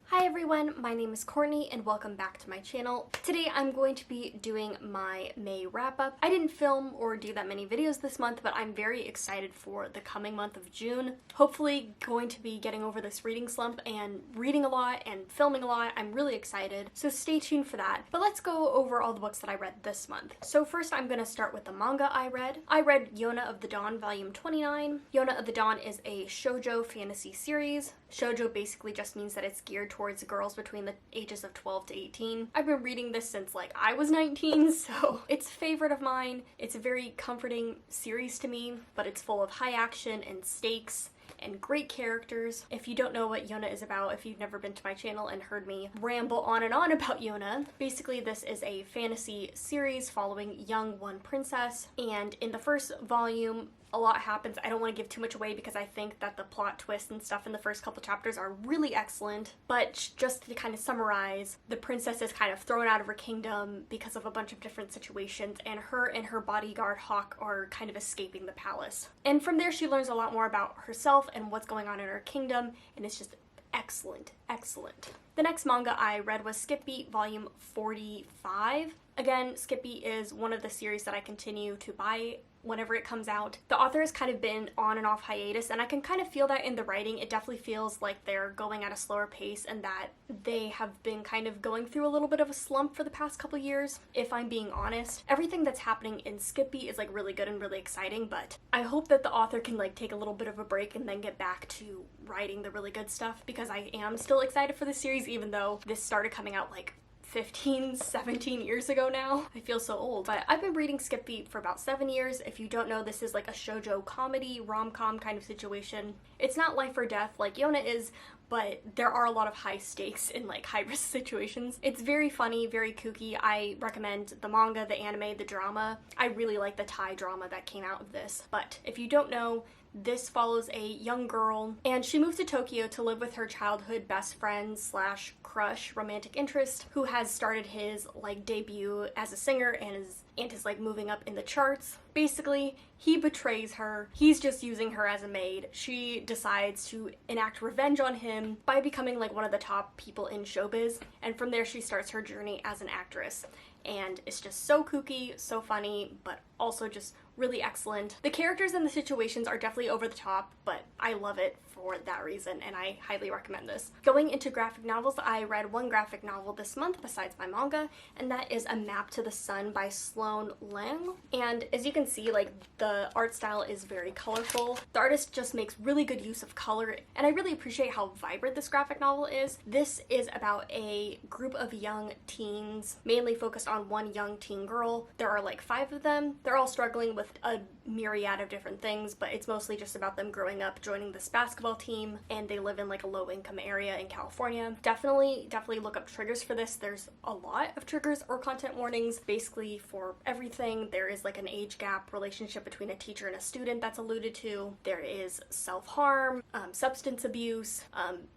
Hi everyone, my name is Courtney and welcome back to my channel. Today I'm going to be doing my May wrap-up. I didn't film or do that many videos this month, but I'm very excited for the coming month of June. Hopefully going to be getting over this reading slump and reading a lot and filming a lot. I'm really excited, so stay tuned for that. But let's go over all the books that I read this month. So first I'm going to start with the manga I read. I read Yona of the Dawn volume 29. Yona of the Dawn is a shoujo fantasy series. Shoujo basically just means that it's geared towards girls between the ages of 12 to 18. I've been reading this since like I was 19, so it's a favorite of mine. It's a very comforting series to me, but it's full of high action and stakes and great characters. If you don't know what Yona is about, if you've never been to my channel and heard me ramble on and on about Yona, basically this is a fantasy series following young one princess, and in the first volume a lot happens. I don't want to give too much away because I think that the plot twists and stuff in the first couple chapters are really excellent, but just to kind of summarize, the princess is kind of thrown out of her kingdom because of a bunch of different situations, and her bodyguard Hawk are kind of escaping the palace. And from there she learns a lot more about herself and what's going on in her kingdom, and it's just excellent, excellent. The next manga I read was Skip Beat volume 45. Again, Skip Beat is one of the series that I continue to buy whenever it comes out. The author has kind of been on and off hiatus, and I can kind of feel that in the writing. It definitely feels like they're going at a slower pace and that they have been kind of going through a little bit of a slump for the past couple years, if I'm being honest. Everything that's happening in Skip Beat is like really good and really exciting, but I hope that the author can like take a little bit of a break and then get back to writing the really good stuff, because I am still excited for the series even though this started coming out like 15, 17 years ago now. I feel so old. But I've been reading Skip Beat for about 7 years. If you don't know, this is like a shoujo comedy, rom-com kind of situation. It's not life or death like Yona is, but there are a lot of high stakes in like high risk situations. It's very funny, very kooky. I recommend the manga, the anime, the drama. I really like the Thai drama that came out of this. But if you don't know, this follows a young girl, and she moves to Tokyo to live with her childhood best friend slash crush romantic interest, who has started his like debut as a singer and is like moving up in the charts. Basically, he betrays her. He's just using her as a maid. She decides to enact revenge on him by becoming like one of the top people in showbiz, and from there she starts her journey as an actress. And it's just so kooky, so funny, but also just really excellent. The characters and the situations are definitely over the top, but I love it for that reason, and I highly recommend this. Going into graphic novels, I read one graphic novel this month besides my manga, and that is A Map to the Sun by Sloan Lang. And as you can see, like, the art style is very colorful. The artist just makes really good use of color, and I really appreciate how vibrant this graphic novel is. This is about a group of young teens, mainly focused on one young teen girl. There are like 5 of them. They're all struggling with a myriad of different things, but it's mostly just about them growing up, joining this basketball team, and they live in like a low-income area in California. Definitely look up triggers for this. There's a lot of triggers or content warnings basically for everything. There is like an age gap relationship between a teacher and a student that's alluded to. There is self-harm, substance abuse,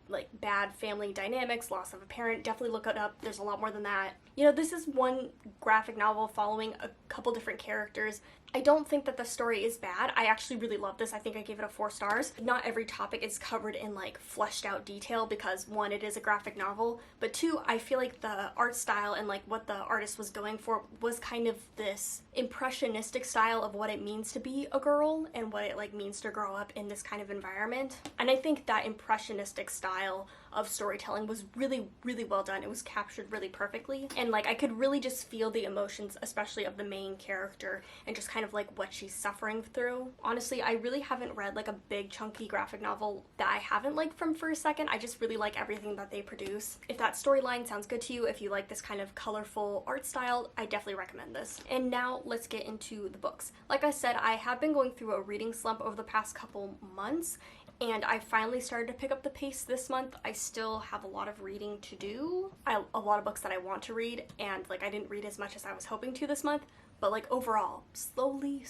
like bad family dynamics, loss of a parent. Definitely look it up. There's a lot more than that. You know, this is one graphic novel following a couple different characters. I don't think that the story is bad. I actually really love this. I think I gave it a 4 stars. Not every topic is covered in like fleshed out detail because 1, it is a graphic novel, but 2, I feel like the art style and like what the artist was going for was kind of this impressionistic style of what it means to be a girl and what it like means to grow up in this kind of environment. And I think that impressionistic style of storytelling was really, really well done. It was captured really perfectly, and like I could really just feel the emotions, especially of the main character, and just kind of like what she's suffering through. Honestly, I really haven't read like a big chunky graphic novel that I haven't liked from First Second. I just really like everything that they produce. If that storyline sounds good to you, if you like this kind of colorful art style, I definitely recommend this. And now let's get into the books. Like I said, I have been going through a reading slump over the past couple months, and I finally started to pick up the pace this month. I still have a lot of reading to do. A lot of books that I want to read, and like I didn't read as much as I was hoping to this month, but like overall, slowly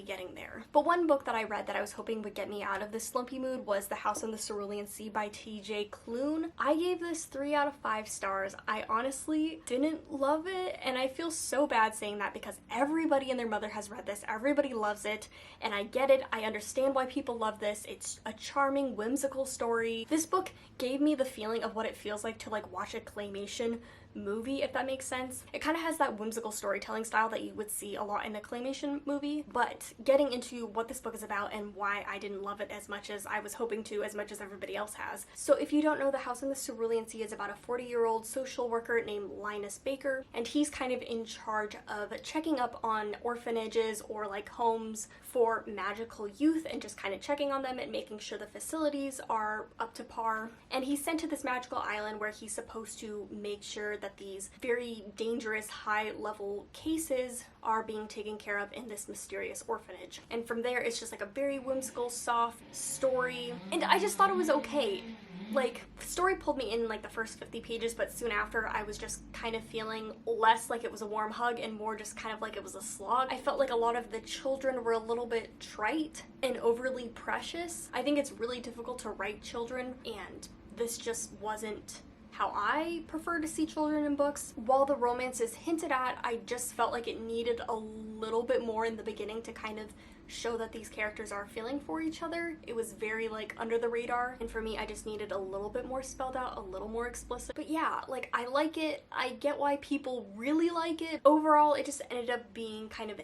getting there. But one book that I read that I was hoping would get me out of this slumpy mood was The House on the Cerulean Sea by TJ Klune. I gave this 3 out of 5 stars. I honestly didn't love it, and I feel so bad saying that because everybody and their mother has read this, everybody loves it, and I get it, I understand why people love this. It's a charming, whimsical story. This book gave me the feeling of what it feels like to like watch a claymation movie, if that makes sense. It kind of has that whimsical storytelling style that you would see a lot in a claymation movie, but getting into what this book is about and why I didn't love it as much as I was hoping to, as much as everybody else has. So if you don't know, The House on the Cerulean Sea is about a 40-year-old social worker named Linus Baker, and he's kind of in charge of checking up on orphanages or like homes for magical youth and just kind of checking on them and making sure the facilities are up to par. And he's sent to this magical island where he's supposed to make sure that these very dangerous high-level cases are being taken care of in this mysterious orphanage. And from there, it's just like a very whimsical, soft story. And I just thought it was okay. Like, the story pulled me in like the first 50 pages, but soon after I was just kind of feeling less like it was a warm hug and more just kind of like it was a slog. I felt like a lot of the children were a little bit trite and overly precious. I think it's really difficult to write children, and this just wasn't how I prefer to see children in books. While the romance is hinted at, I just felt like it needed a little bit more in the beginning to kind of show that these characters are feeling for each other. It was very like under the radar, and for me I just needed a little bit more spelled out, a little more explicit. But yeah, like I like it. I get why people really like it. Overall, it just ended up being kind of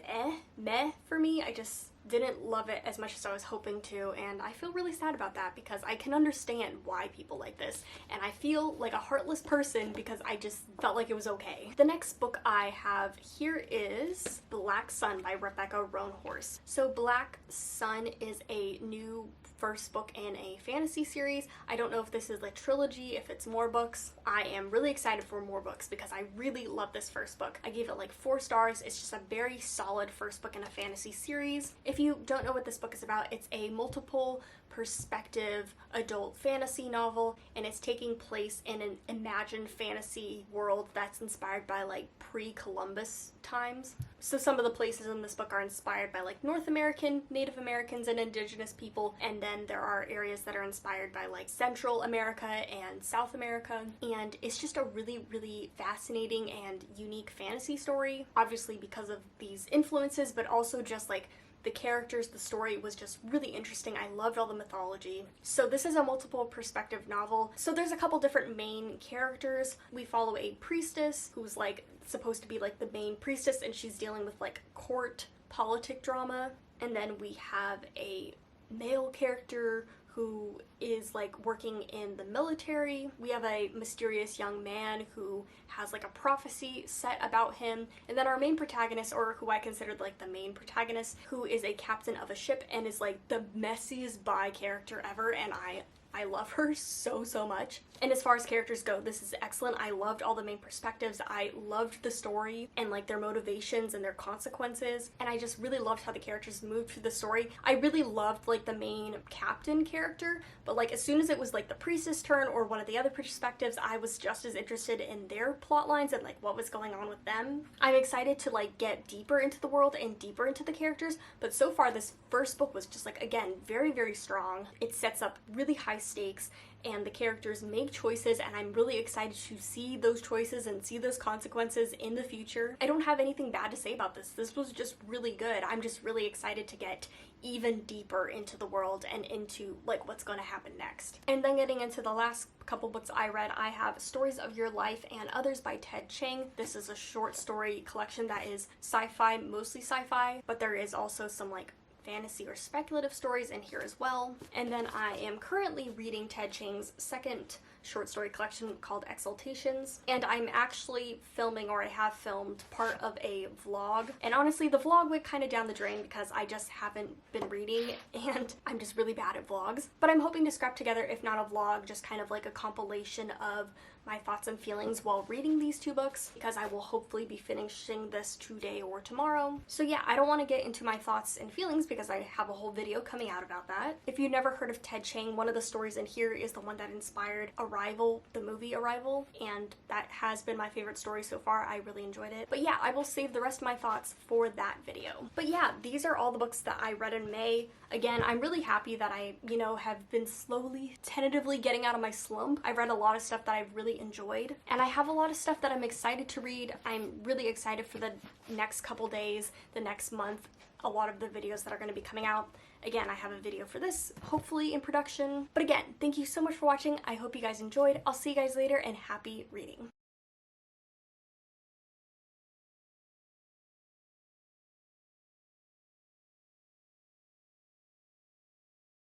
meh for me. I just didn't love it as much as I was hoping to, and I feel really sad about that because I can understand why people like this, and I feel like a heartless person because I just felt like it was okay. The next book I have here is Black Sun by Rebecca Roanhorse. So Black Sun is a new first book in a fantasy series. I don't know if this is a trilogy, if it's more books. I am really excited for more books because I really love this first book. I gave it like 4 stars. It's just a very solid first book in a fantasy series. If you don't know what this book is about, it's a multiple perspective adult fantasy novel, and it's taking place in an imagined fantasy world that's inspired by like pre-Columbus times. So some of the places in this book are inspired by like North American, Native Americans, and indigenous people, and then there are areas that are inspired by like Central America and South America, and it's just a really fascinating and unique fantasy story, obviously because of these influences, but also just like the characters, the story was just really interesting. I loved all the mythology. So this is a multiple perspective novel. So there's a couple different main characters. We follow a priestess who's like supposed to be like the main priestess, and she's dealing with like court politic drama. And then we have a male character who is like working in the military. We have a mysterious young man who has like a prophecy set about him, and then our main protagonist, or who I considered like the main protagonist, who is a captain of a ship and is like the messiest bi character ever, and I love her so much. And as far as characters go, this is excellent. I loved all the main perspectives. I loved the story and like their motivations and their consequences. And I just really loved how the characters moved through the story. I really loved like the main captain character, but like as soon as it was like the priestess turn or one of the other perspectives, I was just as interested in their plot lines and like what was going on with them. I'm excited to like get deeper into the world and deeper into the characters, but so far this first book was just like, again, very strong. It sets up really high stakes, and the characters make choices, and I'm really excited to see those choices and see those consequences in the future. I don't have anything bad to say about this. This was just really good. I'm just really excited to get even deeper into the world and into like what's going to happen next. And then getting into the last couple books I read, I have Stories of Your Life and Others by Ted Chiang. This is a short story collection that is sci-fi, mostly sci-fi, but there is also some like fantasy or speculative stories in here as well. And then I am currently reading Ted Chiang's second short story collection called Exaltations, and I'm actually filming, or I have filmed, part of a vlog. And honestly, the vlog went kind of down the drain because I just haven't been reading, and I'm just really bad at vlogs. But I'm hoping to scrap together, if not a vlog, just kind of like a compilation of my thoughts and feelings while reading these 2 books, because I will hopefully be finishing this today or tomorrow. So yeah, I don't want to get into my thoughts and feelings because I have a whole video coming out about that. If you've never heard of Ted Chiang, one of the stories in here is the one that inspired A Arrival, the movie Arrival, and that has been my favorite story so far. I really enjoyed it. But yeah, I will save the rest of my thoughts for that video. But yeah, these are all the books that I read in May. Again, I'm really happy that I, you know, have been slowly, tentatively getting out of my slump. I've read a lot of stuff that I've really enjoyed, and I have a lot of stuff that I'm excited to read. I'm really excited for the next couple days, the next month, a lot of the videos that are going to be coming out. Again, I have a video for this, hopefully in production. But again, thank you so much for watching. I hope you guys enjoyed. I'll see you guys later, and happy reading.